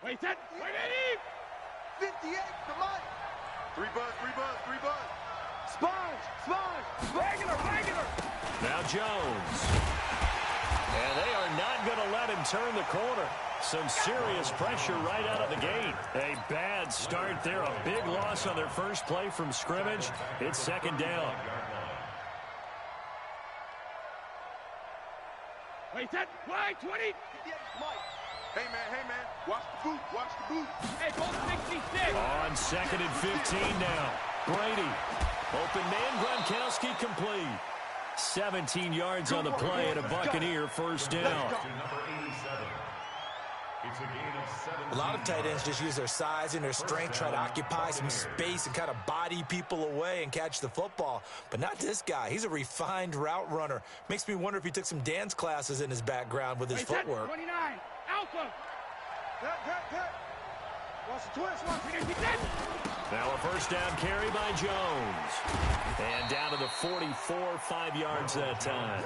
Wait, set. Wait, 58, come on. 3 buzz. Sponge. regular. Now Jones. And they are not going to let him turn the corner. Some serious pressure right out of the gate. A bad start there. A big loss on their first play from scrimmage. It's second down. Wait, set. Wide, 20. Hey, man. Watch the boot. Hey, ball 66. On second and 15 now. Brady. Open man, Gronkowski complete. 17 yards on the play and a Buccaneer first down. A lot of tight ends just use their size and their strength, try to occupy some space and kind of body people away and catch the football. But not this guy. He's a refined route runner. Makes me wonder if he took some dance classes in his background with his footwork. 29. Alpha. Watch the twist. Now a first down carry by Jones. And down to the 44, 5 yards that time.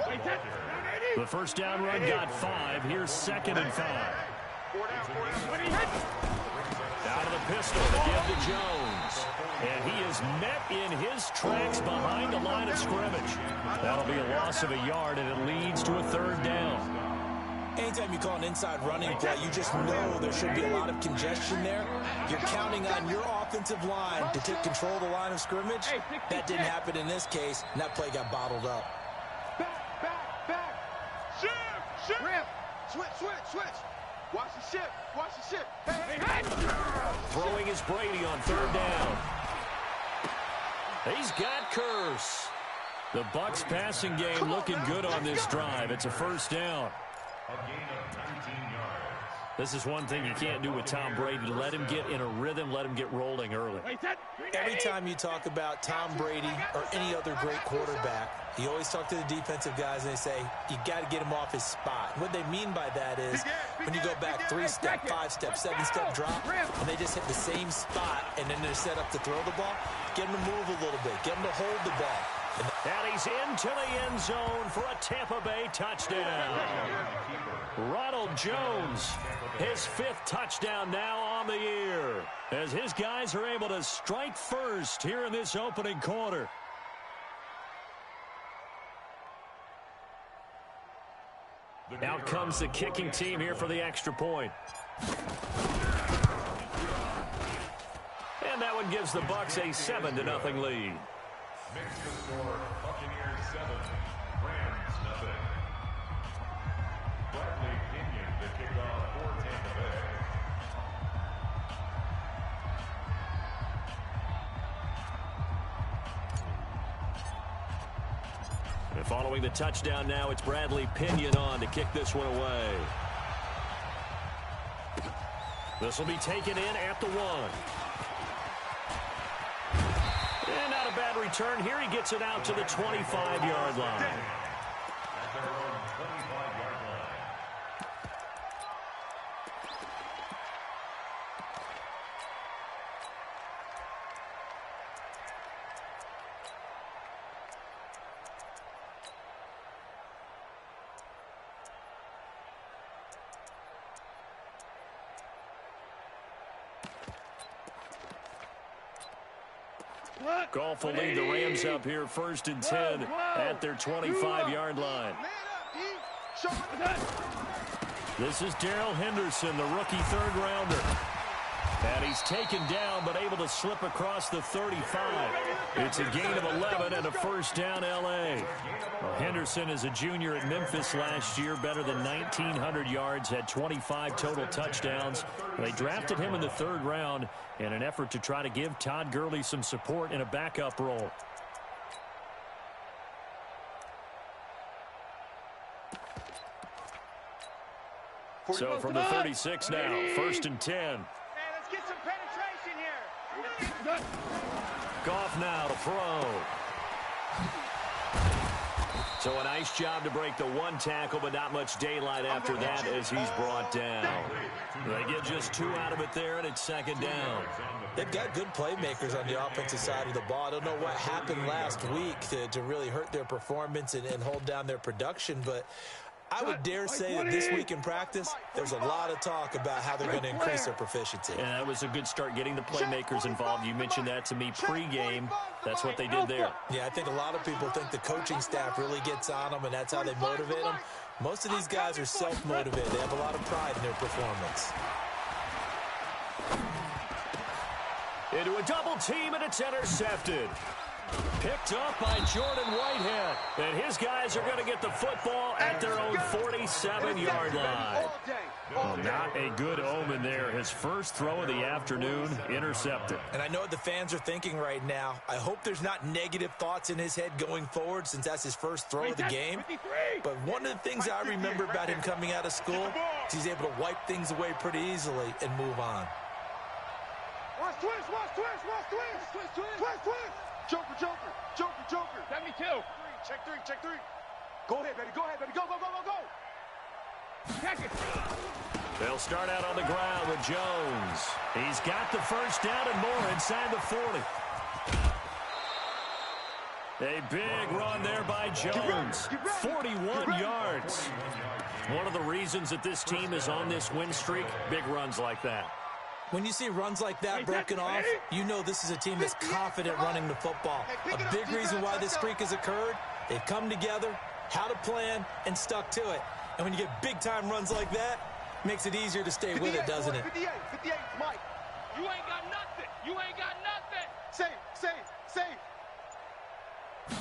The first down run got 5. Here's second and 5. Out of the pistol to give to Jones. And he is met in his tracks behind the line of scrimmage. That'll be a loss of a yard, and it leads to a third down. Anytime you call an inside running play, you just know there should be a lot of congestion there. You're counting on your offensive line to take control of the line of scrimmage. That didn't happen in this case, and that play got bottled up. Back. Shift. Rip. Switch. Watch the shift. Hey. Throwing is Brady on third down. He's got Curse. The Bucs passing game looking good on this drive. It's a first down. A gain of 19 yards. This is one thing you can't do with Tom Brady. Let him get in a rhythm. Let him get rolling early. Every time you talk about Tom Brady or any other great quarterback, you always talk to the defensive guys and they say, you got to get him off his spot. What they mean by that is when you go back 3-step, 5-step, 7-step drop, and they just hit the same spot and then they're set up to throw the ball, get him to move a little bit, get him to hold the ball. And he's into the end zone for a Tampa Bay touchdown. Ronald Jones, his 5th touchdown now on the year, as his guys are able to strike first here in this opening quarter. Out comes the kicking team here for the extra point. And that one gives the Bucs a 7-0 lead. Makes the score Buccaneers 7, Rams nothing. Bradley Pinion the kickoff for Tampa Bay. And following the touchdown now, it's Bradley Pinion on to kick this one away. This will be taken in at the 1. And not a bad return here. He gets it out to the 25-yard line. At their own 25-yard line. Goff will lead the Rams up here 1st and 10 at their 25-yard line. This is Darrell Henderson, the rookie 3rd-rounder. And he's taken down but able to slip across the 35. It's a gain of 11 and a first down L.A. Well, Henderson is a junior at Memphis last year, better than 1,900 yards, had 25 total touchdowns. They drafted him in the 3rd round in an effort to try to give Todd Gurley some support in a backup role. So from the 36 now, 1st and 10. Hey, let's get some penetration here. Goff now to throw. So a nice job to break the 1 tackle, but not much daylight after that as he's brought down. They get just 2 out of it there, and it's 2nd down. They've got good playmakers on the offensive side of the ball. I don't know what happened last week to really hurt their performance and hold down their production, but I would dare say that this week in practice, there's a lot of talk about how they're going to increase their proficiency. And that was a good start getting the playmakers involved. You mentioned that to me pregame. That's what they did there. Yeah, I think a lot of people think the coaching staff really gets on them, and that's how they motivate them. Most of these guys are self-motivated. They have a lot of pride in their performance. Into a double team, and it's intercepted. Picked up by Jordan Whitehead. And his guys are going to get the football at their own 47-yard line. Well, not a good omen there. His first throw of the afternoon, intercepted. And I know what the fans are thinking right now. I hope there's not negative thoughts in his head going forward since that's his first throw of the game. But one of the things I remember about him coming out of school is he's able to wipe things away pretty easily and move on. Watch twist, watch twist, watch twist, twist, twist, twist, twist. Joker, Joker, Joker, Joker. 72. Check three, check three. Go ahead, baby, go ahead, baby. Go, go, go, go, go. Check it. They'll start out on the ground with Jones. He's got the first down and more inside the 40. A big run there by Jones. 41 yards. One of the reasons that this team is on this win streak, big runs like that. When you see runs like that broken off, you know this is a team that's confident running the football. A big reason why this streak has occurred, they've come together, had a plan, and stuck to it. And when you get big-time runs like that, it makes it easier to stay with it, doesn't it? 58, Mike. You ain't got nothing. You ain't got nothing. Safe.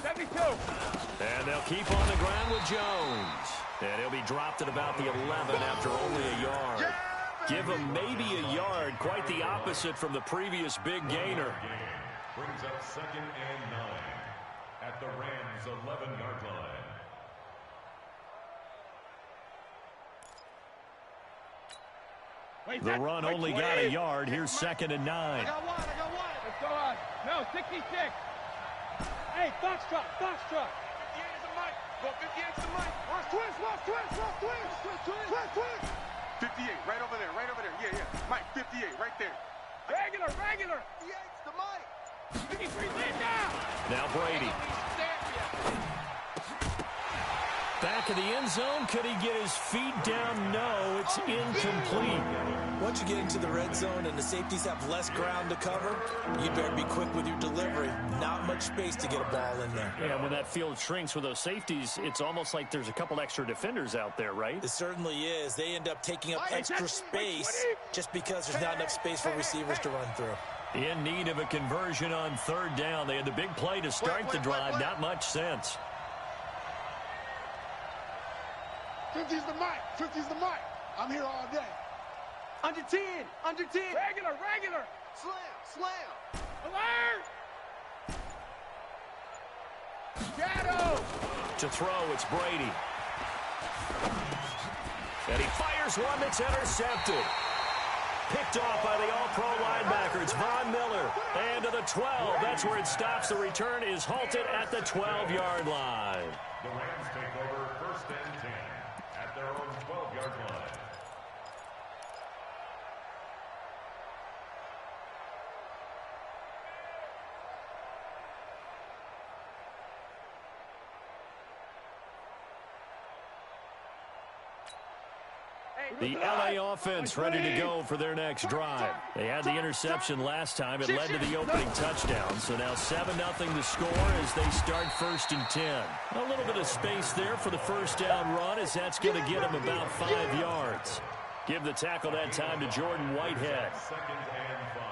72. And they'll keep on the ground with Jones. And he'll be dropped at about the 11 after only a yard. Give him maybe a yard, quite the opposite from the previous big gainer. Brings up 2nd and 9 at the Rams' 11-yard line. The run only got a yard. Here's 2nd and 9. I got one. Let's go on. No, 66. Hey, box truck. 58 is the mic. Go 58 is the mic. Watch twist, watch twist, watch twist, twist, twist, twist. 58, right over there, right over there. Yeah. Mike, 58, right there. Regular. 58's the mic. 53, lay down. Now Brady. Back of the end zone. Could he get his feet down? No, it's incomplete. Once you get into the red zone and the safeties have less ground to cover, you better be quick with your delivery. Not much space to get a ball in there. Yeah, when that field shrinks with those safeties, it's almost like there's a couple extra defenders out there, right? It certainly is. They end up taking up extra space just because there's not enough space for receivers to run through. In need of a conversion on 3rd down. They had the big play to start the drive. Not much sense. 50's the mic. 50's the mic. I'm here all day. Under 10. Regular. Slam. Alert. Shadow. To throw, it's Brady. And he fires one that's intercepted. Picked off by the all-pro linebacker. It's Von Miller. And to the 12. That's where it stops. The return is halted at the 12-yard line. The Rams take over 1st and 10 at their own 12-yard line. The LA offense ready to go for their next drive. They had the interception last time. It led to the opening touchdown. So now 7-0 the score as they start 1st and 10. A little bit of space there for the first down run as that's going to get them about 5 yards. Give the tackle that time to Jordan Whitehead. 2nd and 5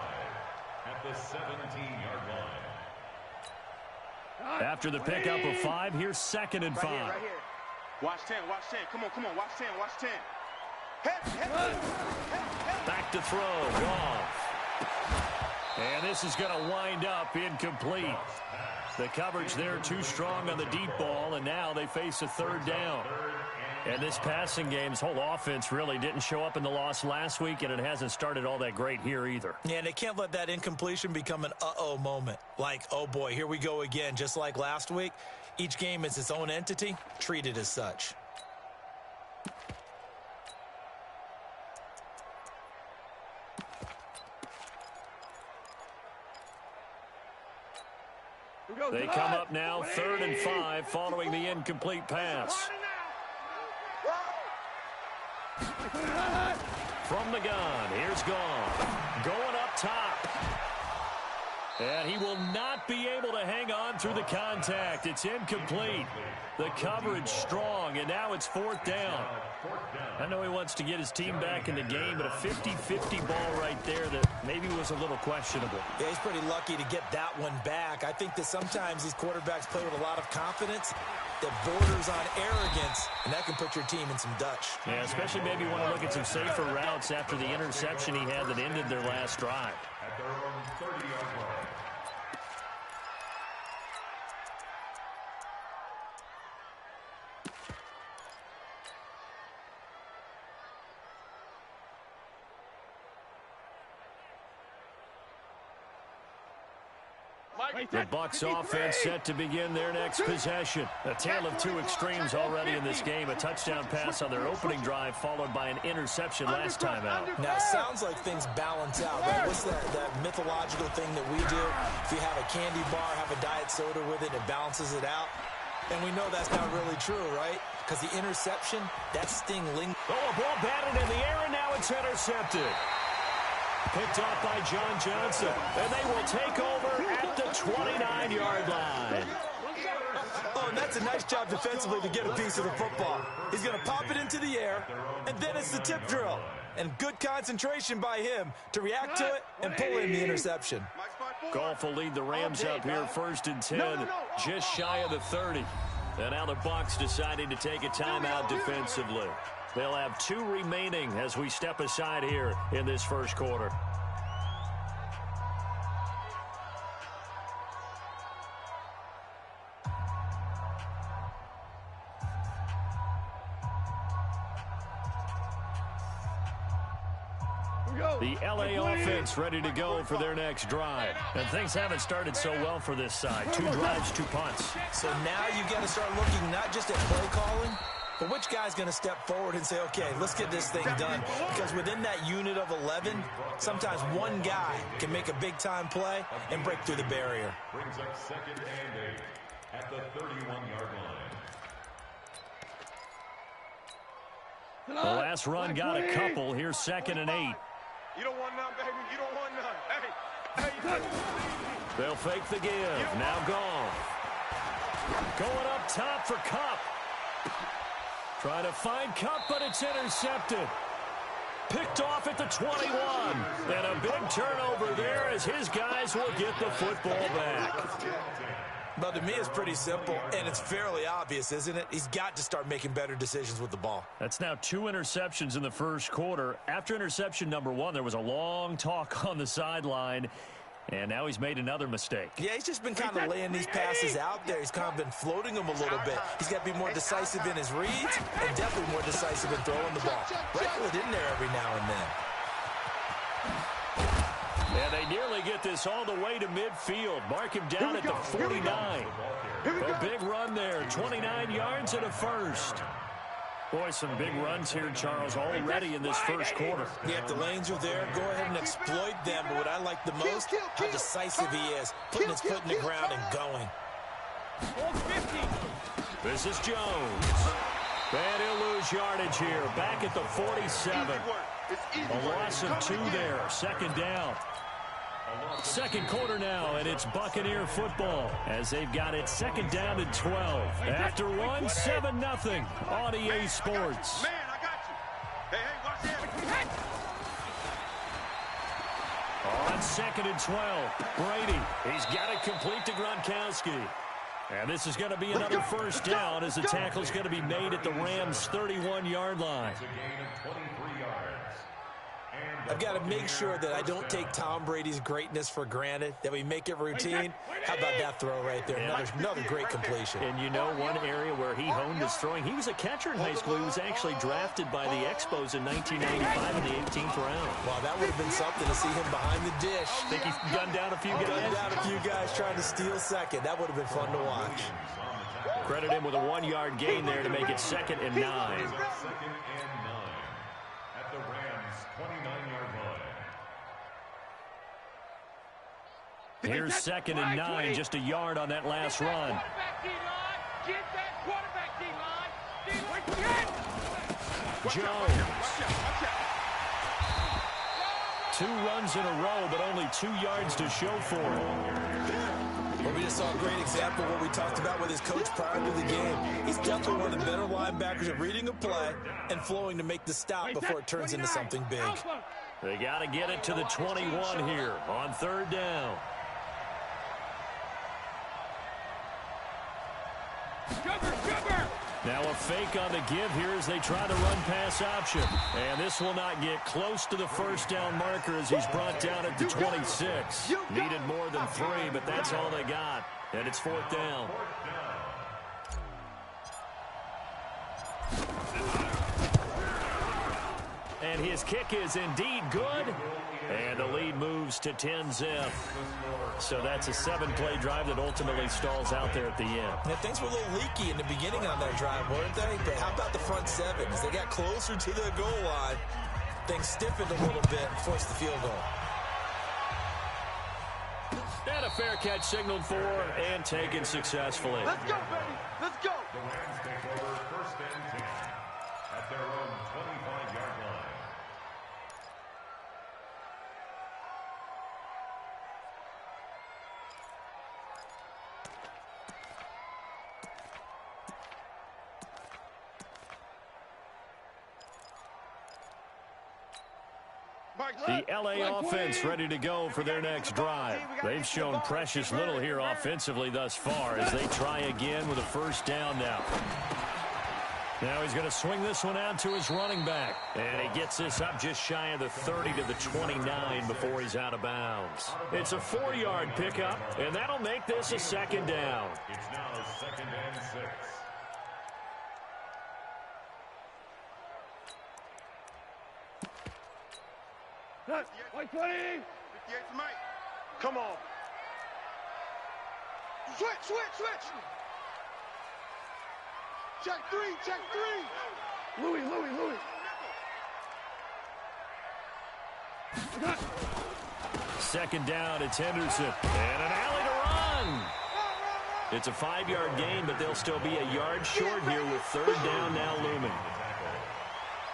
at the 17-yard line. After the pickup of 5, here's 2nd and 5. Right here. Watch 10. Come on. Watch 10. Back to throw. Goff. And this is going to wind up incomplete. The coverage there too strong on the deep ball, and now they face a 3rd down. And this passing game's whole offense really didn't show up in the loss last week, and it hasn't started all that great here either. Yeah, and they can't let that incompletion become an uh-oh moment. Like, oh boy, here we go again, just like last week. Each game is its own entity, treated as such. They come up now 3rd and 5 following the incomplete pass. From the gun, here's Gone. Going up top. And he will not be able to hang on through the contact. It's incomplete. The coverage strong, and now it's 4th down. I know he wants to get his team back in the game, but a 50-50 ball right there that maybe was a little questionable. Yeah, he's pretty lucky to get that one back. I think that sometimes these quarterbacks play with a lot of confidence that borders on arrogance, and that can put your team in some Dutch. Yeah, especially maybe want to look at some safer routes after the interception he had that ended their last drive. At their own 30-yard line. The Bucs offense set to begin their next possession. A tale of two extremes already in this game. A touchdown pass on their opening drive followed by an interception last time out. Now, it sounds like things balance out, right? What's that mythological thing that we do? If you have a candy bar, have a diet soda with it, it balances it out. And we know that's not really true, right? Because the interception, that sting lingers. Oh, a ball batted in the air, and now it's intercepted. Picked off by John Johnson, and they will take over at the 29-yard line. Oh, and that's a nice job defensively to get a piece of the football. He's going to pop it into the air, and then it's the tip drill. And good concentration by him to react to it and pull in the interception. Goff will lead the Rams up here 1st and 10, just shy of the 30. And now the Bucs deciding to take a timeout defensively. They'll have 2 remaining as we step aside here in this first quarter. The LA offense ready to go for their next drive. And things haven't started so well for this side. 2 drives, 2 punts. So now you got to start looking not just at play calling, but which guy's going to step forward and say, okay, let's get this thing done. Because within that unit of 11, sometimes one guy can make a big-time play and break through the barrier. Brings up 2nd and 8 at the 31-yard line. The last run got a couple. Here's 2nd and 8. You don't want none, baby. You don't want none. Hey. They'll fake the give. Now Gone. Going up top for Kupp. Trying to find Kupp, but it's intercepted. Picked off at the 21. And a big turnover there as his guys will get the football back. But to me, it's pretty simple, and it's fairly obvious, isn't it? He's got to start making better decisions with the ball. That's now 2 interceptions in the first quarter. After interception number 1, there was a long talk on the sideline, and now he's made another mistake. Yeah, he's just been kind of laying these passes out there. He's kind of been floating them a little bit. He's got to be more decisive in his reads and definitely more decisive in throwing the ball. Wrinkle it in there every now and then. And they nearly get this all the way to midfield. Mark him down at the 49. A big run there. 29 yards and a first. Boy, some big runs here, Charles, already in this first quarter. Yeah, if the lanes are there, go ahead and exploit them. But what I like the most, how decisive he is. Putting his foot in the ground and going. This is Jones. And he'll lose yardage here. Back at the 47. A loss of 2 there. 2nd down. Second quarter now, and it's Buccaneer football as they've got it 2nd down and 12. After 1, 7-0 on EA Sports. Man, I got you. Hey, watch this. On 2nd and 12, Brady. He's got it complete to Gronkowski. And this is going to be another first down as the tackle is going to be made at the Rams' 31-yard line. It's a gain of 23 yards. I've got to make sure that I don't take Tom Brady's greatness for granted, that we make it routine. How about that throw right there? Another great completion. And you know one area where he honed his throwing, he was a catcher in high school. He was actually drafted by the Expos in 1995 in the 18th round. Wow, that would have been something to see him behind the dish. Think he's gunned down a few guys? Gunned down a few guys trying to steal second. That would have been fun to watch. Credit him with a 1-yard gain there to make it 2nd and 9. 2nd and 9 at the Rams' 29-yard line. Here's 2nd and 9, just a yard on that last run. Jones. 2 runs in a row, but only 2 yards to show for it. Well, we just saw a great example of what we talked about with his coach prior to the game. He's definitely one of the better linebackers at reading a play and flowing to make the stop before it turns into something big. They got to get it to the 21 here on 3rd down. Now a fake on the give here as they try to run pass option. And this will not get close to the 1st down marker as he's brought down at the 26. Needed more than 3, but that's all they got. And it's 4th down. And his kick is indeed good. And the lead moves to 10-zip. So that's a 7-play drive that ultimately stalls out there at the end. Now, things were a little leaky in the beginning on that drive, weren't they? But how about the front 7? As they got closer to the goal line, things stiffened a little bit and forced the field goal. And a fair catch signaled for and taken successfully. Let's go, baby. Let's go. The Rams take over 1st and 10 at their own 25-yard line. The L.A. offense ready to go for their next drive. They've shown precious little here offensively thus far as they try again with a 1st down now. Now he's going to swing this one out to his running back. And he gets this up just shy of the 30 to the 29 before he's out of bounds. It's a 4-yard pickup, and that'll make this a 2nd down. It's now 2nd and 6. White 20! 58 to Mike. Come on. Switch. Check 3. Louis. 2nd down, it's Henderson. And an alley to run. It's a 5-yard gain, but they'll still be a yard short here with 3rd down now looming.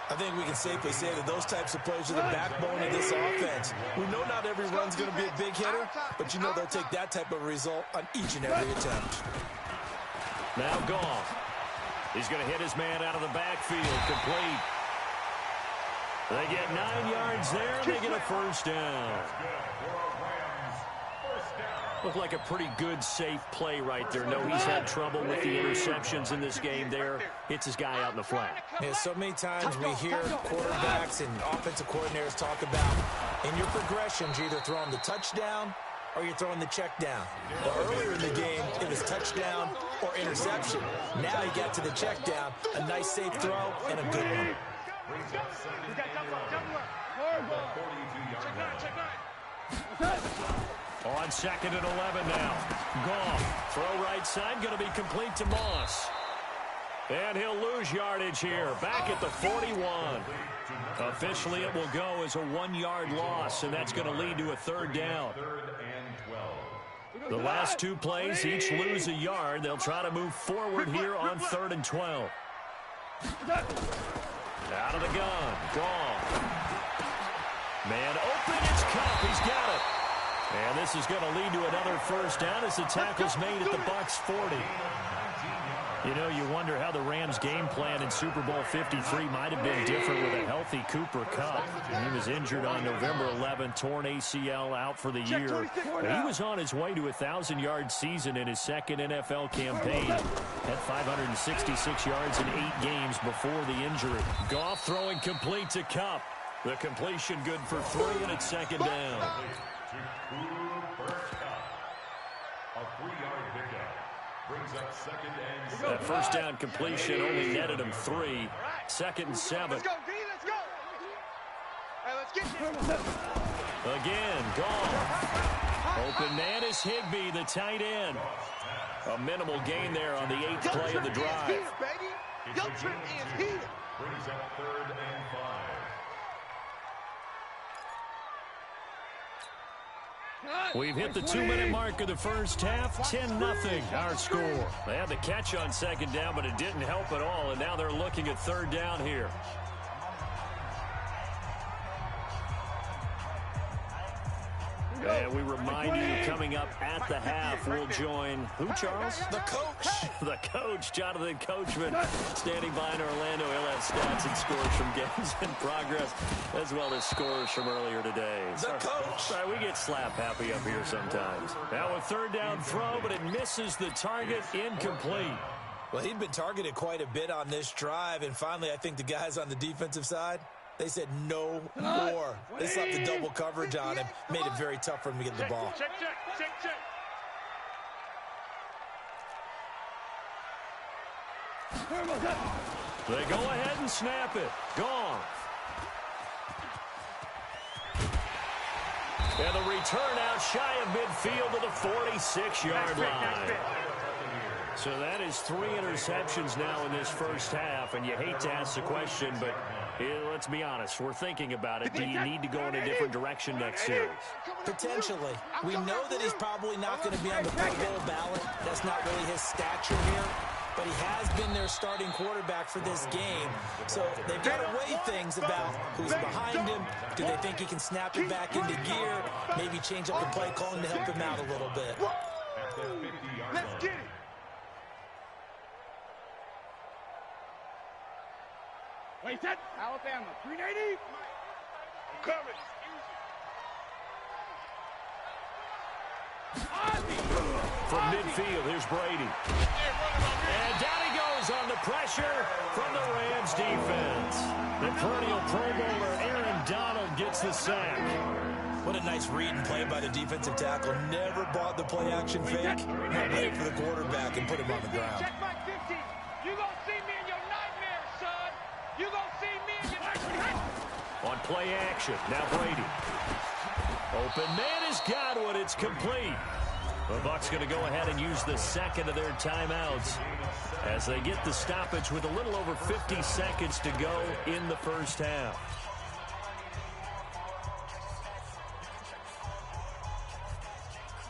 I think we can safely say that those types of plays are the backbone of this offense. We know not every run's going to be a big hitter, but you know they'll take that type of result on each and every attempt. Now Goff. He's going to hit his man out of the backfield, complete. They get 9 yards there, and they get a 1st down. Looked like a pretty good, safe play right there. No, he's had trouble with the interceptions in this game there. Hits his guy out in the flat. Yeah, so many times we hear quarterbacks and offensive coordinators talk about in your progressions, you're either throwing the touchdown or you're throwing the check down. Well, earlier in the game, it was touchdown or interception. Now you got to the check down, a nice safe throw, and a good one. On 2nd and 11 now. Goff. Throw right side, going to be complete to Moss. And he'll lose yardage here. Back at the 41. Officially, it will go as a 1-yard loss, and that's going to lead to a 3rd down. 3rd and 12. The last 2 plays each lose a yard. They'll try to move forward here on 3rd and 12. Out of the gun. Goff. Man open. It's Cup. He's got it. And this is going to lead to another 1st down as the tackle's made at the Bucs 40. You know, you wonder how the Rams' game plan in Super Bowl 53 might have been different with a healthy Cooper Kupp. He was injured on November 11th, torn ACL, out for the year. He was on his way to a 1,000-yard season in his 2nd NFL campaign. Had 566 yards in 8 games before the injury. Goff throwing complete to Kupp. The completion good for 3, and it's 2nd down. A 3-yard pickup brings up 2nd and 7. That 1st down completion only netted him 3. 2nd and 7. Let's go, D. Let's go. Hey, let's get this. Again, Goff. Open man is Higbee, the tight end. A minimal gain there on the 8th play of the drive. Here, baby. Your trip is here. Brings up 3rd and 5. We've hit the 2-minute mark of the first half. 10-0 our score. They had the catch on 2nd down, but it didn't help at all, and now they're looking at 3rd down here. And we remind you, coming up at the half, we'll join who, Charles? The coach. The coach, Jonathan Coachman, standing by in Orlando. He'll have stats and scores from games in progress, as well as scores from earlier today. The coach. Sorry, we get slap happy up here sometimes. Now a third down throw, but it misses the target, incomplete. Well, he'd been targeted quite a bit on this drive, and finally I think the guys on the defensive side, they said no more. They slapped the double coverage on him, made it very tough for him to get the ball. Check. They go ahead and snap it. Gone. And the return out shy of midfield to the 46-yard line. So that is 3 interceptions now in this first half, and you hate to ask the question, but let's be honest, we're thinking about it. Do you need to go in a different direction next series? Potentially. We know that he's probably not going to be on the Pro Bowl ballot. That's not really his stature here, but he has been their starting quarterback for this game. So they've got to weigh things about who's behind him. Do they think he can snap it back into gear? Maybe change up the play calling to help him out a little bit. Let's get it. Wait, set. Alabama, 380. I'm coming. From midfield, here's Brady. And down he goes on the pressure from the Rams defense. The perennial Pro Bowler Aaron Donald gets the sack. What a nice read and play by the defensive tackle. Never bought the play-action fake. Not wait for the quarterback and put him on the ground. Check my 15. You gonna see me in your nightmares, son. You gonna see me in your nightmares. On play action, now Brady. Open man has got one. It's complete. The Bucs going to go ahead and use the second of their timeouts as they get the stoppage with a little over 50 seconds to go in the first half.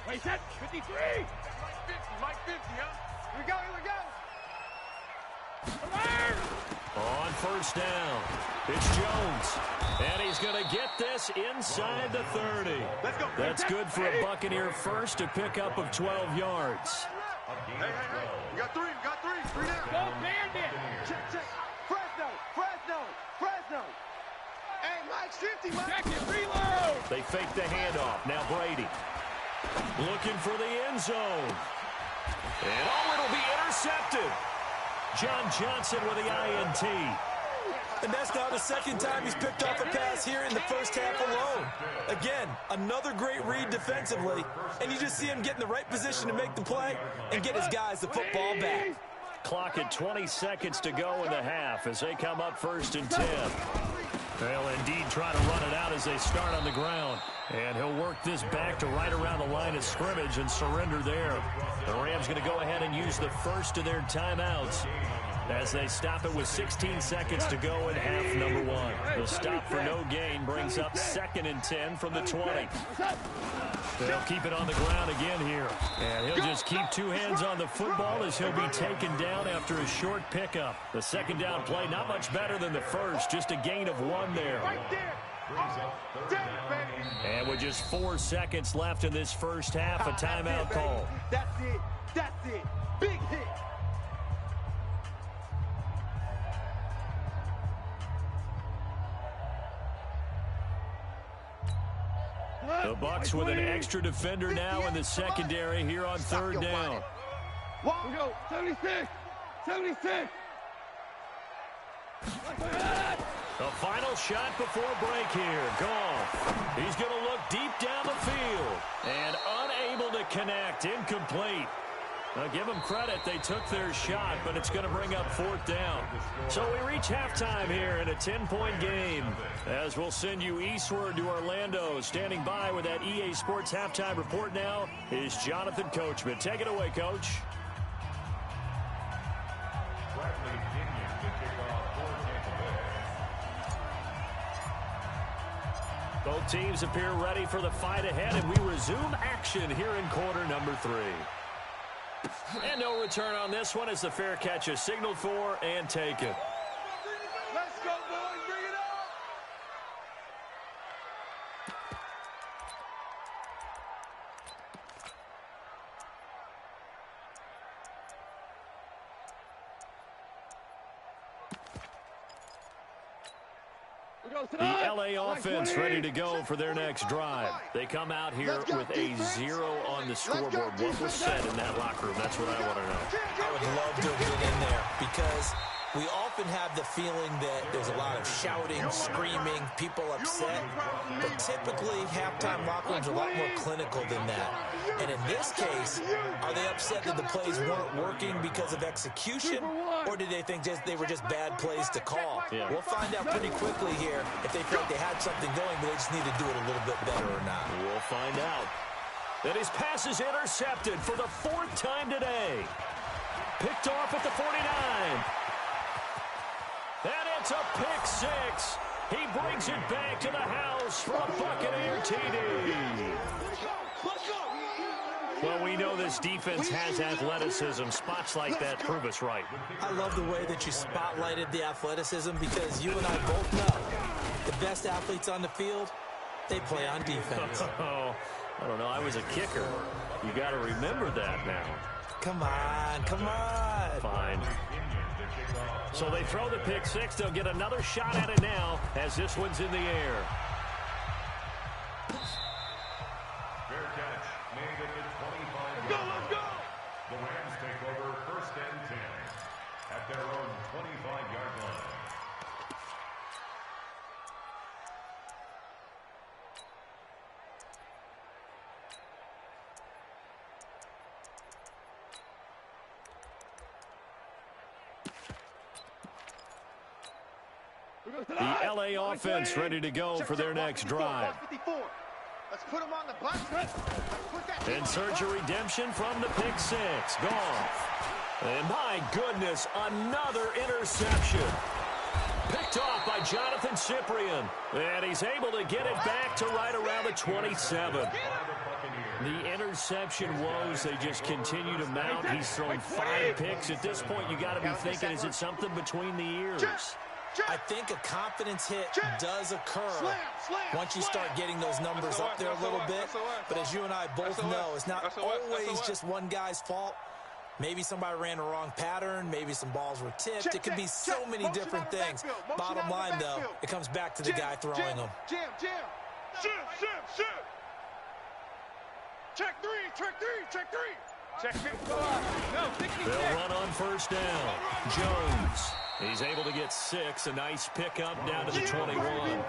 Wait, set. 53. Mike 50, huh? Here we go. On first down, it's Jones. And he's going to get this inside the 30. Let's go. That's good for a Buccaneer first, a pickup of 12 yards. Hey. We got three. Three down. Go Bandit. Check. Fresno. Hey, Mike's 50, Mike. Check it. Reload. They fake the handoff. Now Brady looking for the end zone. And it'll be intercepted. John Johnson with the INT. And that's now the second time he's picked off a pass here in the first half alone. Again, another great read defensively, and you just see him get in the right position to make the play and get his guys the football back. Clock at 20 seconds to go in the half as they come up 1st and 10. They'll indeed try to run it out as they start on the ground. And he'll work this back to right around the line of scrimmage and surrender there. The Rams going to go ahead and use the first of their timeouts as they stop it with 16 seconds to go in half number 1. The stop for no gain brings up 2nd and 10 from the 20. They'll keep it on the ground again here. And he'll just keep 2 hands on the football as he'll be taken down after a short pickup. The second down play not much better than the first, just a gain of 1 there. Right there. And with just 4 seconds left in this first half, a timeout call. That's it. Big hit. The Bucs with an extra defender now in the secondary here on 3rd down. We go. 76. The final shot before break here. Goff. He's going to look deep down the field and unable to connect. Incomplete. Now, give them credit. They took their shot, but it's going to bring up 4th down. So we reach halftime here in a 10-point game. As we'll send you eastward to Orlando. Standing by with that EA Sports halftime report now is Jonathan Coachman. Take it away, Coach. Both teams appear ready for the fight ahead, and we resume action here in quarter number 3. And no return on this one as the fair catch is signaled for and taken. Let's go, boys. Bring it The LA offense ready to go for their next drive. They come out here with a 0 on the scoreboard. What was said in that locker room? That's what I want to know. I would love to have been in there because we often have the feeling that there's a lot of shouting, screaming, people upset. But typically, halftime locker rooms are a lot more clinical than that. And in this case, are they upset that the plays weren't working because of execution? Or did they think they were just bad plays to call? Yeah. We'll find out pretty quickly here if they felt they had something going, but they just need to do it a little bit better or not. We'll find out. And his pass is intercepted for the 4th time today. Picked off at the 49. And it's a pick 6. He brings it back to the house for a Buccaneer TD. Well, we know this defense has athleticism. Spots like that prove us right. I love the way that you spotlighted the athleticism because you and I both know the best athletes on the field, they play on defense. Oh, I don't know. I was a kicker. You got to remember that now. Come on, come on. Fine. So they throw the pick 6. They'll get another shot at it now as this one's in the air. Fair catch. Made it at 25 Go, let's go! The Rams take over 1st and 10 at their own 25-yard line. The LA offense ready to go for their next drive. Let's put him on the bus. And search a redemption from the pick 6. Gone. And my goodness, another interception. Picked off by Jonathan Cyprien. And he's able to get it back to right around the 27. The interception woes, they just continue to mount. He's thrown 5 picks. At this point, you got to be thinking, is it something between the ears? I think a confidence hit does occur once you start getting those numbers up there a little bit. But as you and I both know, it's not always just one guy's fault. Maybe somebody ran a wrong pattern. Maybe some balls were tipped. It could be so many different things. Bottom line, though, it comes back to the guy throwing them. Jim. Shoot. Check three. Check 3. No, 66. They'll run on 1st down. Jones. He's able to get 6. A nice pickup down to the 21.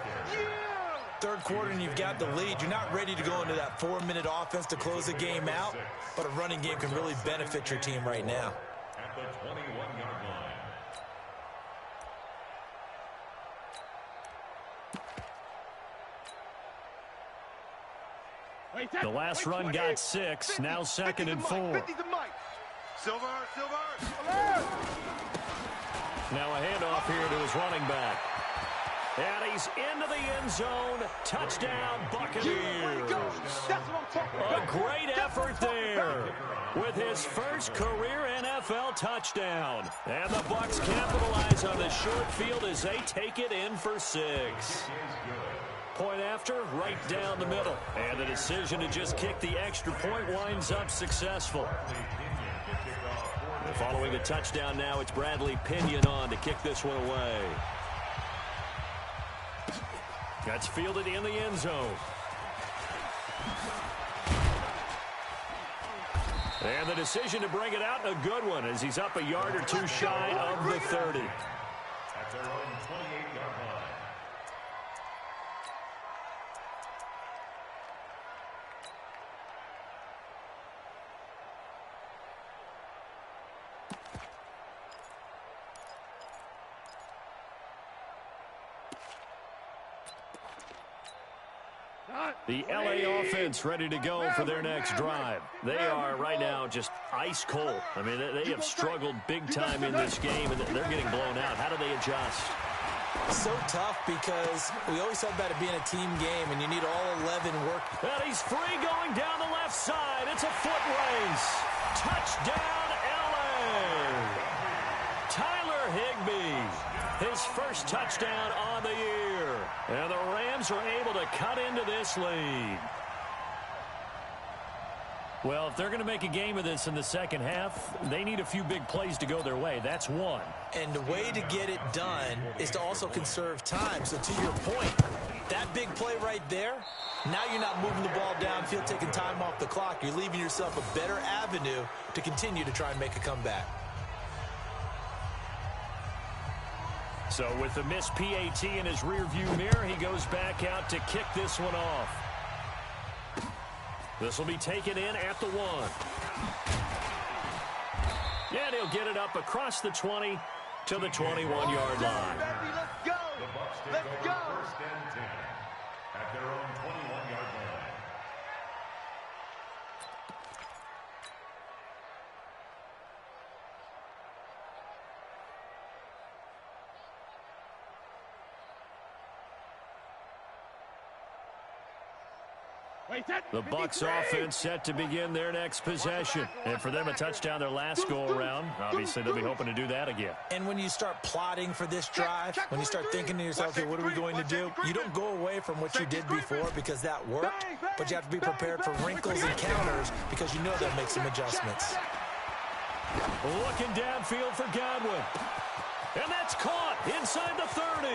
Third quarter and you've got the lead. You're not ready to go into that 4-minute offense to close the game out, but a running game can really benefit your team right now. At the 21-yard line. The last run got 6. Now 2nd and 4. Silver. Now a handoff here to his running back. And he's into the end zone. Touchdown, Buccaneers. A great effort there with his first career NFL touchdown. And the Bucs capitalize on the short field as they take it in for 6. Point after, right down the middle. And the decision to just kick the extra point winds up successful. Following the touchdown now, it's Bradley Pinion on to kick this one away. That's fielded in the end zone. And the decision to bring it out, a good one, as he's up a yard or 2 shy of the 30. At their own 28-yard line. The LA offense ready to go for their next drive. They are right now just ice cold. I mean, they have struggled big time in this game, and they're getting blown out. How do they adjust? So tough because we always talk about it being a team game, and you need all 11 work. And he's free going down the left side. It's a foot race. Touchdown, LA. Tyler Higbee, his first touchdown on the year. And the Rams are able to cut into this lead. Well, if they're going to make a game of this in the second half, they need a few big plays to go their way. That's one. And the way to get it done is to also conserve time. So to your point, that big play right there, now you're not moving the ball downfield, taking time off the clock. You're leaving yourself a better avenue to continue to try and make a comeback. So with the missed PAT in his rearview mirror, he goes back out to kick this one off. This will be taken in at the 1. And he'll get it up across the 20 to the 21-yard line. Let's go. The Bucs take Let's over go. first and 10 at their own 21-yard line. The Bucs offense set to begin their next possession. And for them, a touchdown their last go-around. Obviously, they'll be hoping to do that again. And when you start plotting for this drive, when you start thinking to yourself, okay, what are we going to do? You don't go away from what you did before because that worked, but you have to be prepared for wrinkles and counters because you know they'll make some adjustments. Looking downfield for Godwin. And that's caught inside the 30.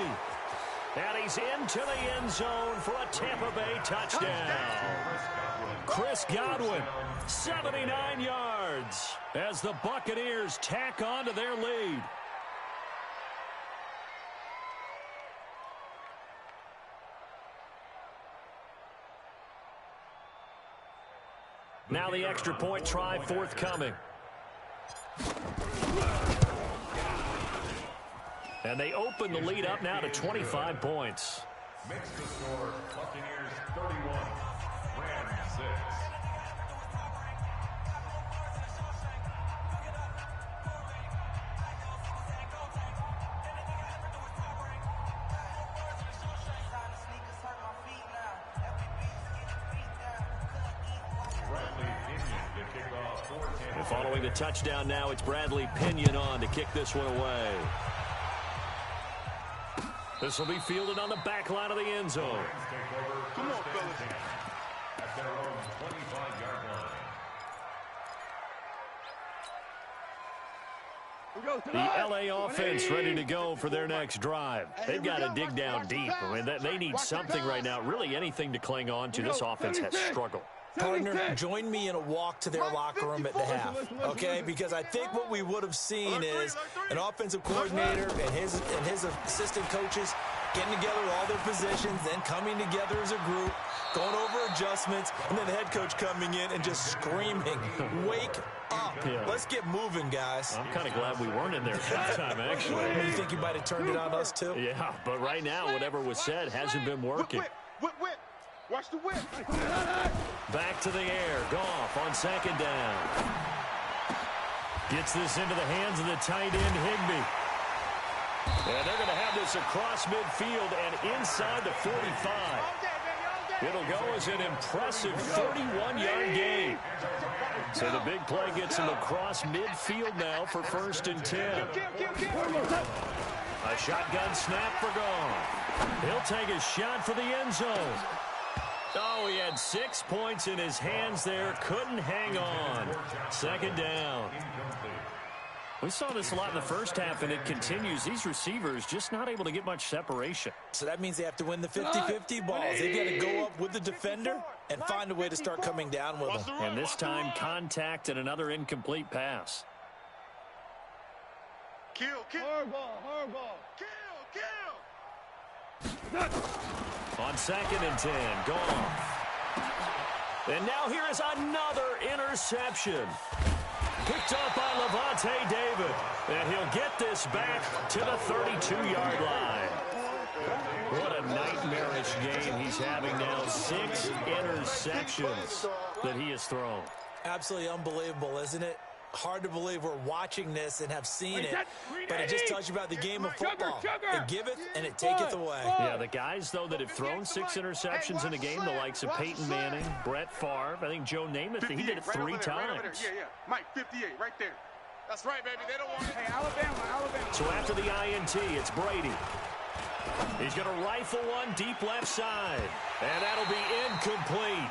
And he's into the end zone for a Tampa Bay touchdown. Chris Godwin, 79 yards, as the Buccaneers tack on to their lead. Now the extra point try forthcoming. And they open the lead up now to 25 points. Makes the score Buccaneers 31, Rams 6. And following the touchdown now, it's Bradley Pinion on to kick this one away. This will be fielded on the back line of the end zone. Come on, fellas. At their own 25-yard line. The LA offense ready to go for their next drive. They've got to dig down deep. I mean, they need something right now, really anything to cling on to. This offense has struggled. Partner, join me in a walk to their locker room at the half, okay? Because I think what we would have seen is an offensive coordinator and his assistant coaches getting together with all their positions, then coming together as a group, going over adjustments, and then the head coach coming in and just screaming, wake up. Yeah. Let's get moving, guys. I'm kind of glad we weren't in there at that time, actually. You think you might have turned it on us, too? Yeah, but right now, whatever was said hasn't been working. Whip. Watch the whip. Back to the air. Goff on second down. Gets this into the hands of the tight end, Higbee. And they're going to have this across midfield and inside the 45. It'll go as an impressive 31-yard gain. So the big play gets him across midfield now for 1st and 10. A shotgun snap for Goff. He'll take a shot for the end zone. Oh, he had 6 points in his hands there. Couldn't hang on. Second down. We saw this a lot in the first half, and it continues. These receivers just not able to get much separation. So that means they have to win the 50-50 balls. They got to go up with the defender and find a way to start coming down with them. And this time, contact and another incomplete pass. Kill. Hardball. Kill. On 2nd and 10, Goff. And now here is another interception. Picked up by Levante David. And he'll get this back to the 32-yard line. What a nightmarish game he's having now. 6 interceptions that he has thrown. Absolutely unbelievable, isn't it? Hard to believe we're watching this and have seen it, but it just tells you about the game of football. It giveth and it taketh away. Yeah, the guys, though, that have thrown 6 interceptions in a game, the likes of Peyton Manning, Brett Favre, I think Joe Namath, he did it 3 times. Yeah. Mike, 58, right there. That's right, baby. They don't want it. Hey, Alabama. So after the INT, it's Brady. He's going to rifle one deep left side, and that'll be incomplete.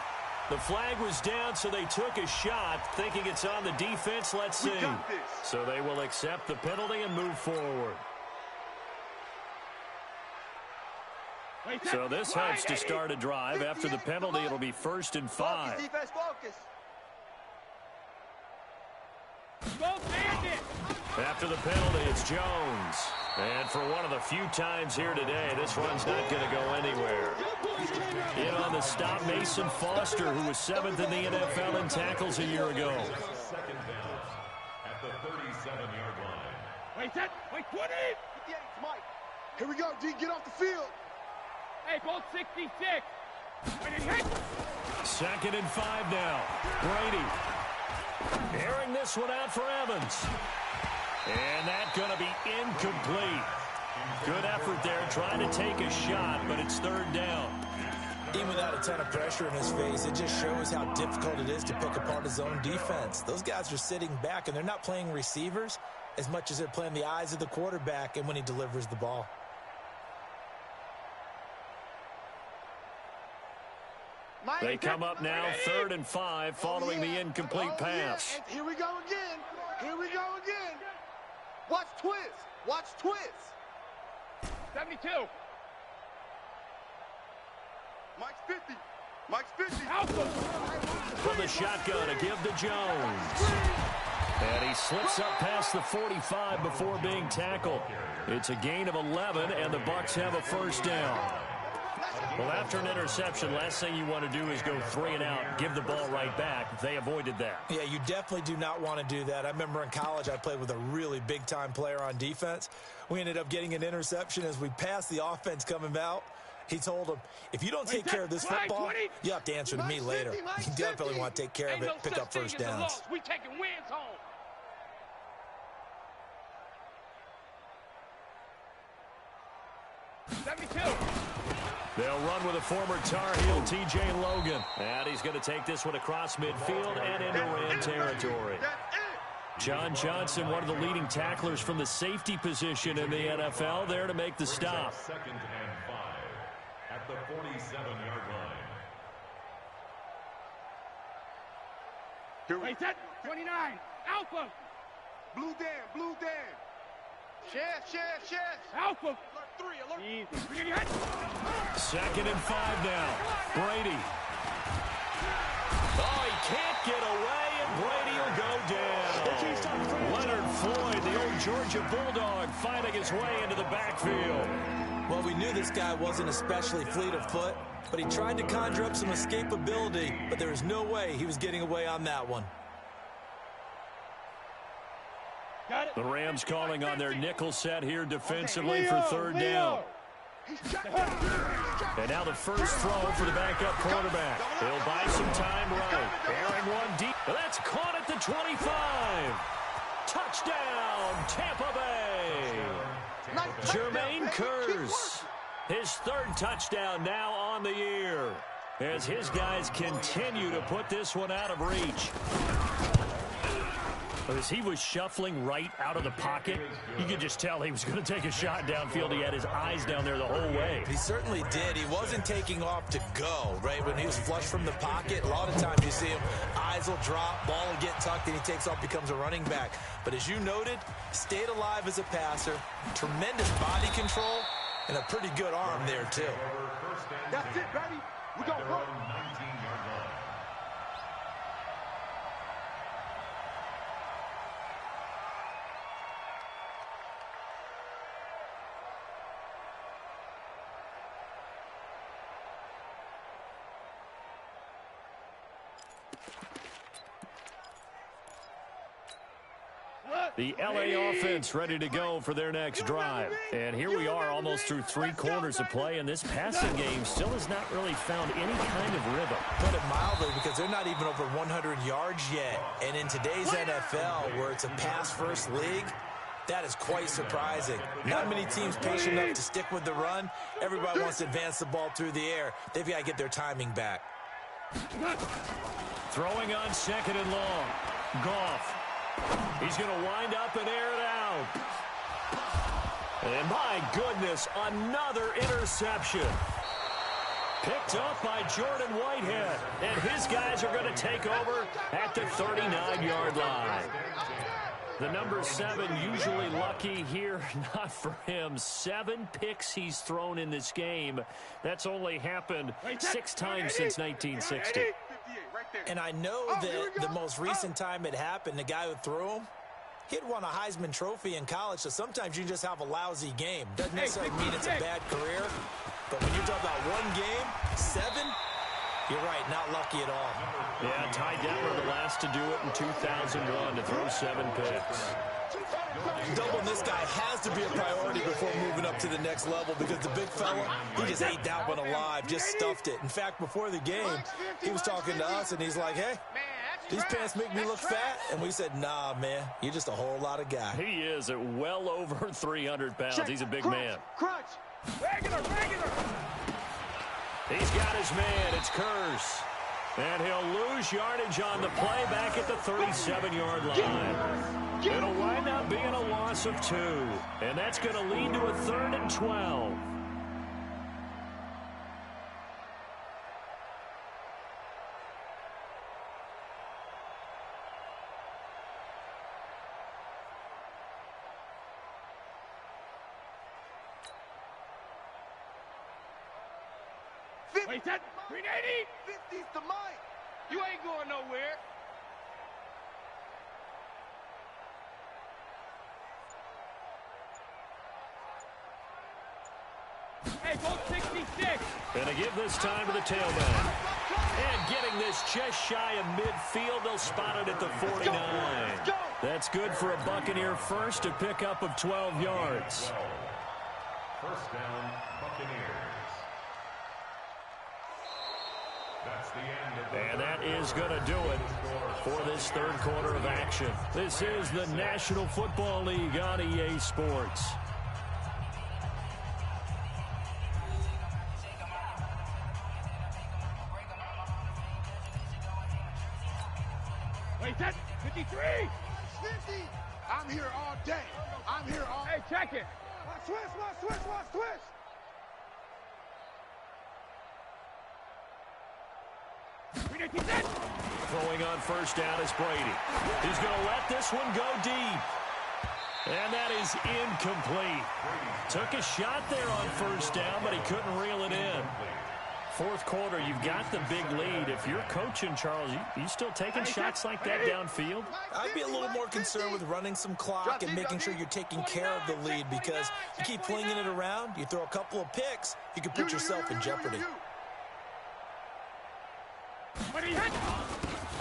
The flag was down, so they took a shot, thinking it's on the defense. Let's see. So they will accept the penalty and move forward. So this helps to start a drive. After the penalty, it'll be 1st and 5. Focus, defense, focus. After the penalty, it's Jones. And for one of the few times here today, this run's not going to go anywhere. In on the stop, Mason Foster, who was 7th in the NFL in tackles a year ago. Second down at the 37-yard line. Wait, 20! Mike. Here we go, D. Get off the field. Hey, ball 66. When it hits. 2nd and 5 now. Brady. Airing this one out for Evans. And that's going to be incomplete. Good effort there, trying to take a shot, but it's 3rd down. Even without a ton of pressure in his face, it just shows how difficult it is to pick apart his own defense. Those guys are sitting back, and they're not playing receivers as much as they're playing the eyes of the quarterback and when he delivers the ball. They come up now, 3rd and 5, following the incomplete pass. Here we go again. Here we go again. Watch twist. Watch twist. 72. Mike's 50. Mike's 50. From the shotgun, a give to Jones. And he slips up past the 45 before being tackled. It's a gain of 11, and the Bucs have a 1st down. Well, after an interception, last thing you want to do is go 3 and out, give the ball right back. They avoided that. Yeah, you definitely do not want to do that. I remember in college I played with a really big-time player on defense. We ended up getting an interception as we passed the offense coming out. He told him, if you don't take care of this football, you have to answer to me later. You definitely want to take care of it, pick up 1st downs. We taking wins home. They'll run with a former Tar Heel, T.J. Logan. And he's going to take this one across midfield and into Ram territory. John Johnson, one of the leading tacklers from the safety position in the NFL, there to make the stop. 2nd and 5 at the 47-yard line. Wait, 29. Alpha. Blue Dan. Chef. Alpha. Alert 3, alert. Easy. 2nd and 5 now. Brady. Oh, he can't get away, and Brady will go down. Leonard Floyd, the old Georgia Bulldog, fighting his way into the backfield. Well, we knew this guy wasn't especially fleet of foot, but he tried to conjure up some escapability, but there was no way he was getting away on that one. The Rams calling on their nickel set here defensively for 3rd down. And now the first throw for the backup quarterback. He'll buy some time right. Airing one deep. That's caught at the 25. Touchdown, Tampa Bay. Jermaine Kearse. His 3rd touchdown now on the year, as his guys continue to put this one out of reach. As he was shuffling right out of the pocket, you could just tell he was going to take a shot downfield. He had his eyes down there the whole way. He certainly did. He wasn't taking off to go, right? When he was flush from the pocket, a lot of times you see him, eyes will drop, ball will get tucked, and he takes off, becomes a running back. But as you noted, stayed alive as a passer, tremendous body control, and a pretty good arm there, too. That's it, baby. We got their own 19-yard line. The LA offense ready to go for their next drive. And here we are almost through 3 quarters of play, and this passing game still has not really found any kind of rhythm. Put it mildly, because they're not even over 100 yards yet. And in today's NFL, where it's a pass-first league, that is quite surprising. Not many teams patient enough to stick with the run. Everybody wants to advance the ball through the air. They've got to get their timing back. Throwing on 2nd and long. Goff. He's going to wind up and air it out. And my goodness, another interception. Picked up by Jordan Whitehead. And his guys are going to take over at the 39-yard line. The number 7 usually lucky here. Not for him. 7 picks he's thrown in this game. That's only happened 6 times since 1960. And I know that the most recent time it happened, the guy who threw him, he'd won a Heisman Trophy in college, so sometimes you just have a lousy game. Doesn't necessarily mean it's a bad career, but when you're talking about one game, 7, you're right, not lucky at all. Yeah, Ty Detmer, the last to do it in 2001 to throw 7 picks. Doubling this guy has to be a priority before moving up to the next level because the big fella, he just ate that one alive, just stuffed it. In fact, before the game, he was talking to us, and he's like, hey, these pants make me look fat? And we said, nah, man, you're just a whole lot of guy. He is at well over 300 pounds. He's a big man. Crunch. Regular. He's got his man. It's Kurz. And he'll lose yardage on the play back at the 37-yard line. It'll wind up being a loss of 2. And that's going to lead to a 3rd and 12. Wait, that 380? 50's the mic. You ain't going nowhere. Hey, go 66. Gonna give this time to the tailback. And getting this just shy of midfield, they'll spot it at the 49. That's good for a Buccaneer first, a pickup of 12 yards. First down, Buccaneers. That's the end of the And that is going to do it for this 3rd quarter of action. This is the National Football League on EA Sports. Wait, that 53. 50. I'm here all day. I'm here all day. Hey, check it. Watch twist. Throwing on first down is Brady. He's going to let this one go deep. And that is incomplete. Took a shot there on first down, but he couldn't reel it in. 4th quarter, you've got the big lead. If you're coaching, Charles, you still taking shots like that downfield? I'd be a little more concerned with running some clock and making sure you're taking care of the lead because you keep flinging it around, you throw a couple of picks, you can put yourself in jeopardy.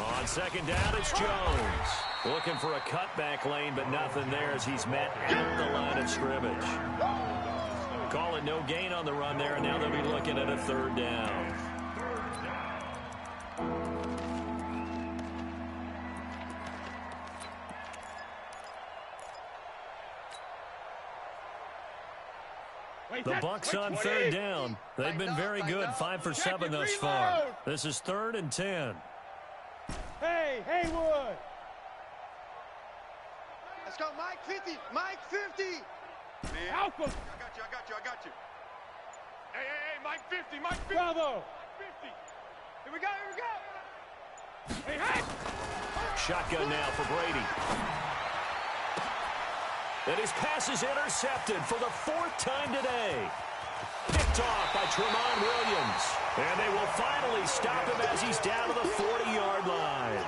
On 2nd down, it's Jones. Looking for a cutback lane, but nothing there as he's met at the line of scrimmage. Call it no gain on the run there, and now they'll be looking at a 3rd down. The Bucs on 3rd down. They've been very good, 5 for 7 thus far. This is 3rd and 10. Hey, Haywood. Let's go, Mike 50. Mike 50. Man, Malcolm. I got you. Hey, Mike 50, Mike 50. Bravo. 50. Here we go. Hey. Shotgun now for Brady. And his pass is intercepted for the 4th time today. Picked off by Tremont Williams. And they will finally stop him as he's down to the 40-yard line.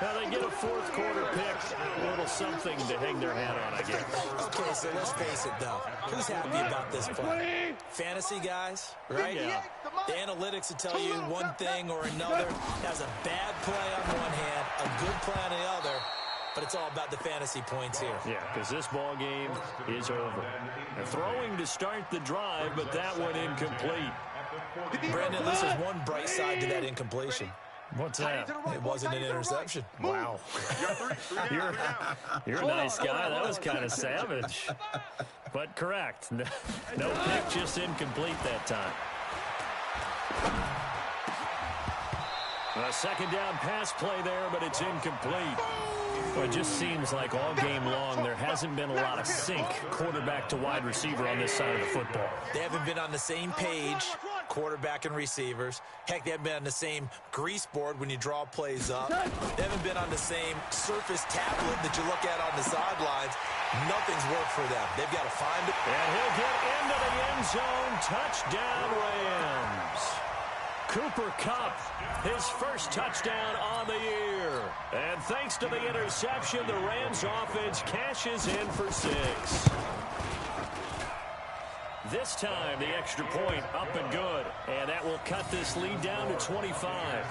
Now they get a 4th quarter pick. A little something to hang their hat on, I guess. Okay, so let's face it, though. Who's happy about this play? Fantasy guys, right? Yeah. The analytics will tell you one thing or another. Has a bad play on one hand, a good play on the other. But it's all about the fantasy points here. Yeah, because this ball game is over. They're throwing to start the drive, but that one incomplete. Brandon, at least there's one bright side to that incompletion. What's that? It wasn't an interception. Wow. You're a nice guy. That was kind of savage. But correct. No pick, just incomplete that time. A 2nd down pass play there, but it's incomplete. Well, it just seems like all game long there hasn't been a lot of sync quarterback to wide receiver on this side of the football. They haven't been on the same page quarterback and receivers. Heck, they haven't been on the same grease board when you draw plays up. They haven't been on the same Surface tablet that you look at on the sidelines. Nothing's worked for them. They've got to find it. And he'll get into the end zone. Touchdown, Rams. Cooper Kupp, his first touchdown on the year. And thanks to the interception, the Rams offense cashes in for 6. This time, the extra point up and good. And that will cut this lead down to 25.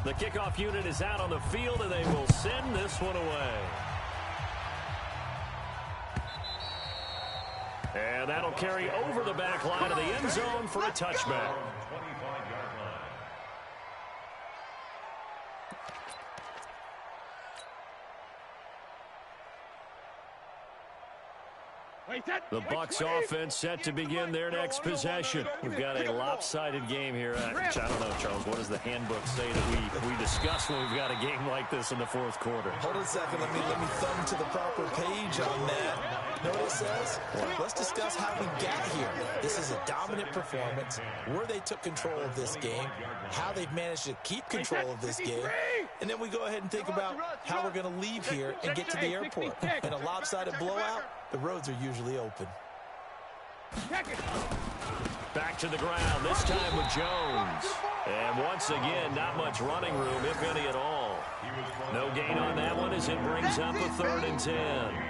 The kickoff unit is out on the field, and they will send this one away. And that'll carry over the back line of the end zone for a touchback. The Bucs offense set to begin their next possession. We've got a lopsided game here. I don't know, Charles. What does the handbook say that we discuss when we've got a game like this in the fourth quarter? Hold on a second. Let me thumb to the proper page on that. Know what it says? Let's discuss how we got here. This is a dominant performance, where they took control of this game, how they've managed to keep control of this game, and then we go ahead and think about how we're going to leave here and get to the airport. In a lopsided blowout, the roads are usually open. Back to the ground, this time with Jones. And once again, not much running room, if any at all. No gain on that one as it brings up a 3rd and 10.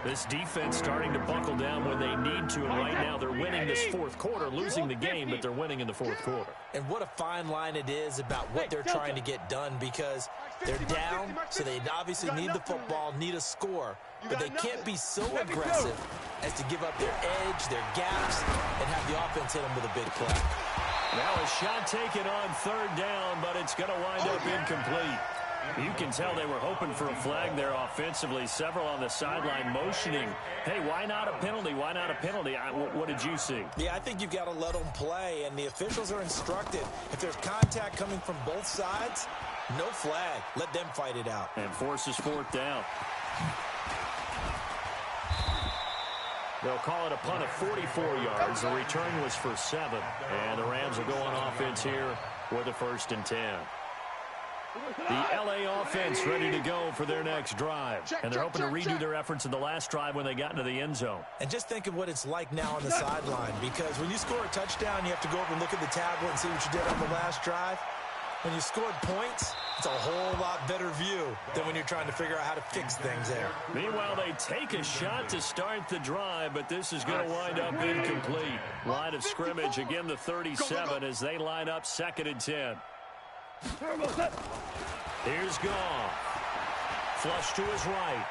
This defense starting to buckle down when they need to, and right now they're winning this fourth quarter, losing the game, but they're winning in the fourth quarter. And what a fine line it is about what they're trying to get done, because they're down, so they obviously need the football, need a score, but they can't be so aggressive as to give up their edge, their gaps, and have the offense hit them with a big play. Now a shot taken on 3rd down, but it's going to wind up incomplete. You can tell they were hoping for a flag there offensively. Several on the sideline motioning, hey, why not a penalty? Why not a penalty? What did you see? Yeah, I think you've got to let them play, and the officials are instructed. If there's contact coming from both sides, no flag. Let them fight it out. And forces 4th down. They'll call it a punt of 44 yards. The return was for 7. And the Rams will go on offense here with a 1st and 10. The LA offense ready to go for their next drive. And they're hoping to redo their efforts in the last drive when they got into the end zone. And just think of what it's like now on the sideline, because when you score a touchdown, you have to go over and look at the tablet and see what you did on the last drive. When you scored points, it's a whole lot better view than when you're trying to figure out how to fix things there. Meanwhile, they take a shot to start the drive, but this is going to wind up incomplete. Line of scrimmage, again the 37 as they line up 2nd and 10. Here's Goff. Flush to his right.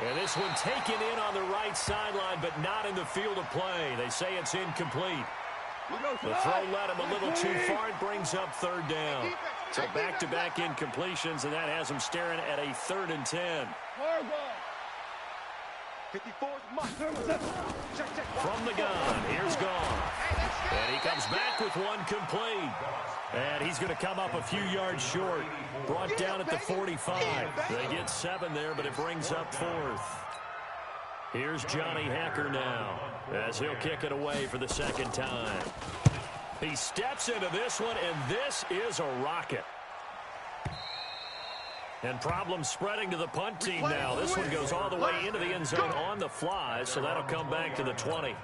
And this one taken in on the right sideline, but not in the field of play. They say it's incomplete. The throw led him a little too far. It brings up 3rd down. So back-to-back incompletions, and that has them staring at a 3rd and 10. From the gun, here's Goff. And he comes back with one complete. And he's going to come up a few yards short. Brought down at the 45. They get 7 there, but it brings up 4th. Here's Johnny Hacker now as he'll kick it away for the 2nd time. He steps into this one, and this is a rocket. And problems spreading to the punt team now. This one goes all the way into the end zone on the fly, so that'll come back to the 20.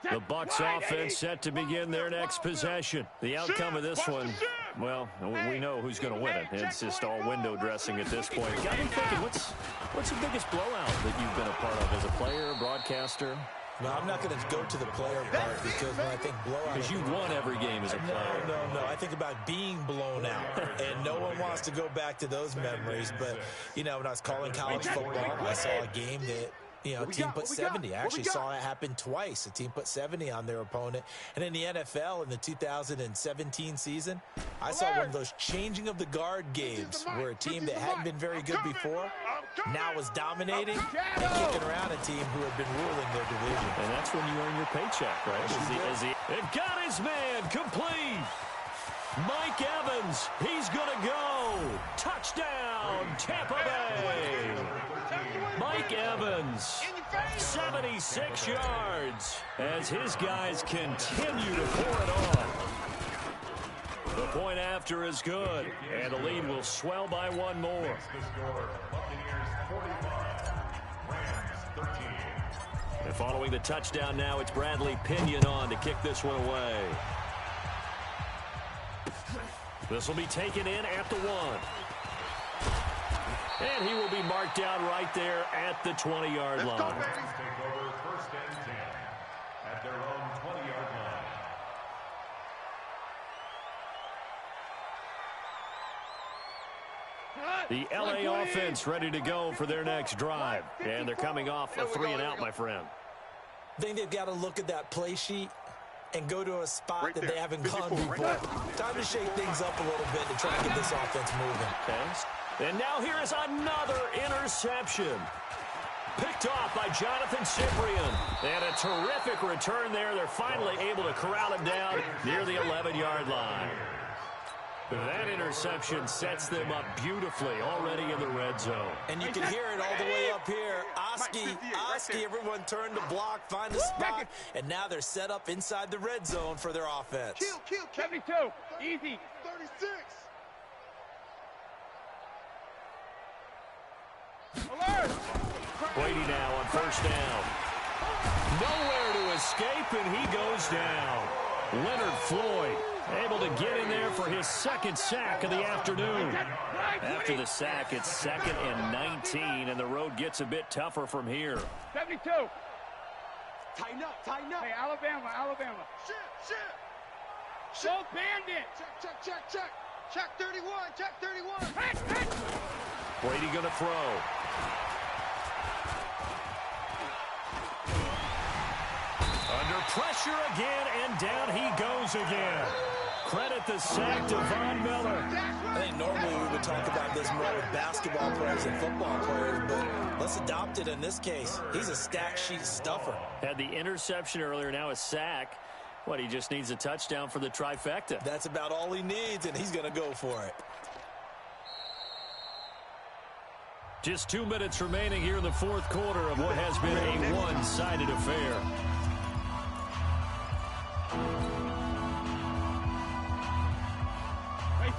The Bucs offense set to begin their next possession. The outcome of this one, well, we know who's going to win it. It's just all window dressing at this point. Got me thinking, what's the biggest blowout that you've been a part of as a player, broadcaster? No, I'm not going to go to the player part, because when I think blowout... Because you've won every game as a player. No. I think about being blown out, and no one wants to go back to those memories. But, you know, when I was calling college football, I saw a game that You know, a team put 70. I actually saw it happen twice. A team put 70 on their opponent. And in the NFL in the 2017 season, I saw one of those changing of the guard games where a team that hadn't been very good before now was dominating and kicking around a team who had been ruling their division. And that's when you earn your paycheck, right? It got his man complete. Mike Evans, he's going to go. Touchdown, Tampa Bay. Mike Evans, 76 yards as his guys continue to pour it on. The point after is good, and the lead will swell by one more. And following the touchdown now, it's Bradley Pinion on to kick this one away. This will be taken in at the 1. And he will be marked down right there at the 20-yard line. Take over 1st and 10 at their own 20-yard line. The LA offense ready to go for their next drive. And they're coming off a 3-and-out, my friend. I think they've got to look at that play sheet and go to a spot that they haven't gone before. Time to shake things up a little bit to try and get this offense moving. Okay. And now here is another interception. Picked off by Jonathan Cyprien. And a terrific return there. They're finally able to corral him down near the 11-yard line. That interception sets them up beautifully already in the red zone. And you can hear it all the way up here. Oski, everyone turned to block, find a spot, and now they're set up inside the red zone for their offense. Kill. 72. Easy. 36. Alert. Brady now on 1st down. Nowhere to escape, and he goes down. Leonard Floyd able to get in there for his 2nd sack of the afternoon. After the sack, it's 2nd and 19, and the road gets a bit tougher from here. 72. Tighten up. Hey, Alabama. Shit. Don't band it. Check. Check 31. Brady going to throw. Under pressure again, and down he goes again. Credit the sack to Von Miller. I think normally we would talk about this more with basketball players and football players, but let's adopt it in this case. He's a stat sheet stuffer. Had the interception earlier, now a sack. He just needs a touchdown for the trifecta. That's about all he needs, and he's going to go for it. Just 2 minutes remaining here in the 4th quarter of what has been a one-sided affair.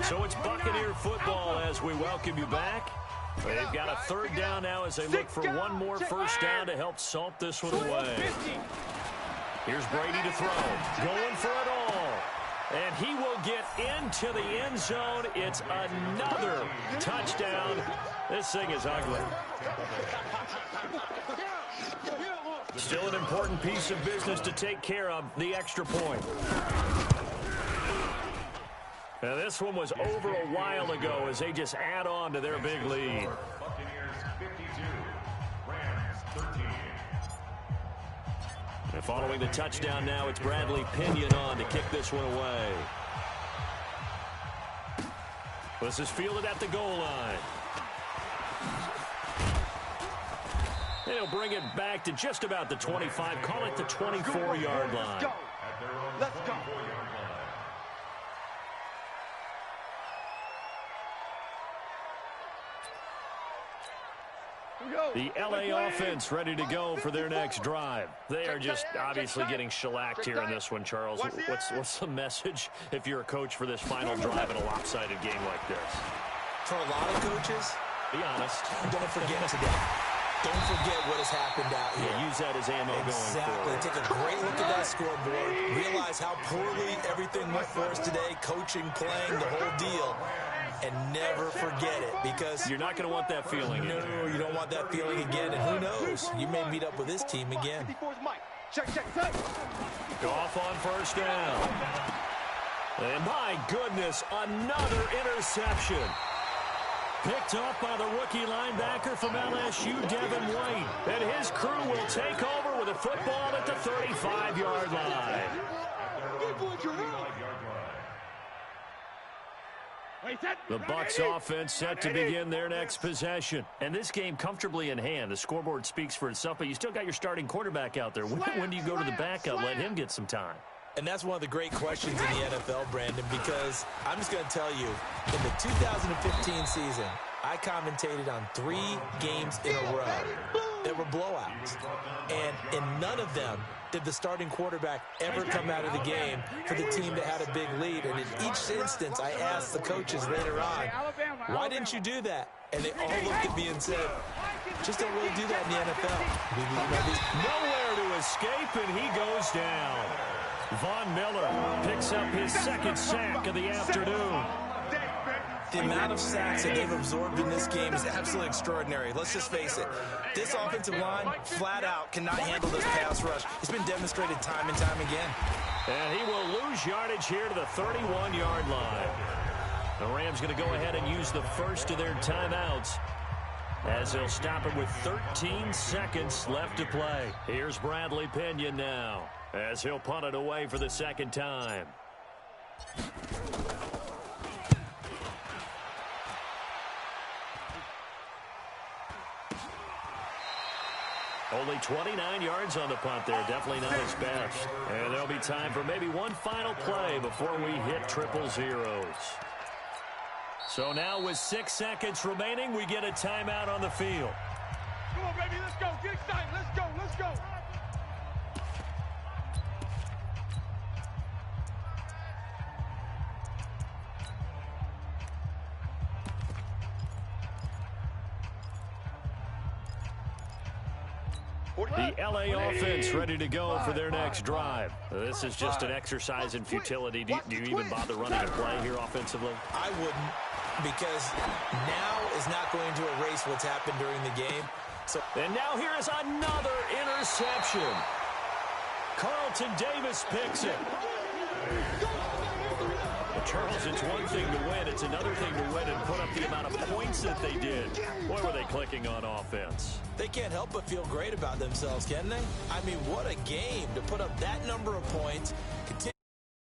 So it's Buccaneer football as we welcome you back. They've got a 3rd down now as they look for one more 1st down to help salt this one away. Here's Brady to throw. Going for it all. And he will get into the end zone. It's another touchdown. This thing is ugly. Still an important piece of business to take care of, the extra point. Now this one was over a while ago as they just add on to their big lead. Buccaneers 52, Rams 13. And following the touchdown now, it's Bradley Pinion on to kick this one away. This is fielded at the goal line. And he'll bring it back to just about the 25, call it the 24-yard line. Let's go. The LA offense ready to go for their next drive. They are just obviously getting shellacked here in this one, Charles. What's the message if you're a coach for this final drive in a lopsided game like this? For a lot of coaches, be honest. Don't forget today. Don't forget what has happened out here. Yeah, use that as ammo going forward. Take a great look at that scoreboard. Realize how poorly everything went for us today. Coaching, playing, the whole deal. And never forget it, because you're not going to want that feeling. No, you don't want that feeling again. And who knows? You may meet up with this team again. Check. Off on 1st down. And my goodness, another interception. Picked off by the rookie linebacker from LSU, Devin White. And his crew will take over with a football at the 35-yard line. The Bucs offense set to begin their next possession. And this game comfortably in hand. The scoreboard speaks for itself, but you still got your starting quarterback out there. When do you go to the backup, let him get some time? And that's one of the great questions in the NFL, Brandon, because I'm just going to tell you, in the 2015 season, I commentated on 3 games in a row that were blowouts. And in none of them did the starting quarterback ever come out of the game for the team that had a big lead. And in each instance, I asked the coaches later on, why didn't you do that? And they all looked at me and said, just don't really do that in the NFL. Nowhere to escape, and he goes down. Von Miller picks up his second sack of the afternoon. The amount of sacks that they've absorbed in this game is absolutely extraordinary. Let's just face it. This offensive line, flat out, cannot handle this pass rush. It's been demonstrated time and time again. And he will lose yardage here to the 31-yard line. The Rams going to go ahead and use the first of their timeouts as they'll stop it with 13 seconds left to play. Here's Bradley Pinion now as he'll punt it away for the second time. Only 29 yards on the punt there. Definitely not his best. And there'll be time for maybe one final play before we hit triple zeros. So now with 6 seconds remaining, we get a timeout on the field. Come on, baby, let's go. Get excited. Let's go. Let's go. The LA offense ready to go for their next drive. This is just an exercise in futility. Do you even bother running a play here offensively? I wouldn't, because now is not going to erase what's happened during the game. And now here is another interception. Carlton Davis picks it. But Charles, it's one thing to win. It's another thing to win and put up the amount of points that they did. Boy, were they clicking on offense. They can't help but feel great about themselves, can they? I mean, what a game to put up that number of points, continue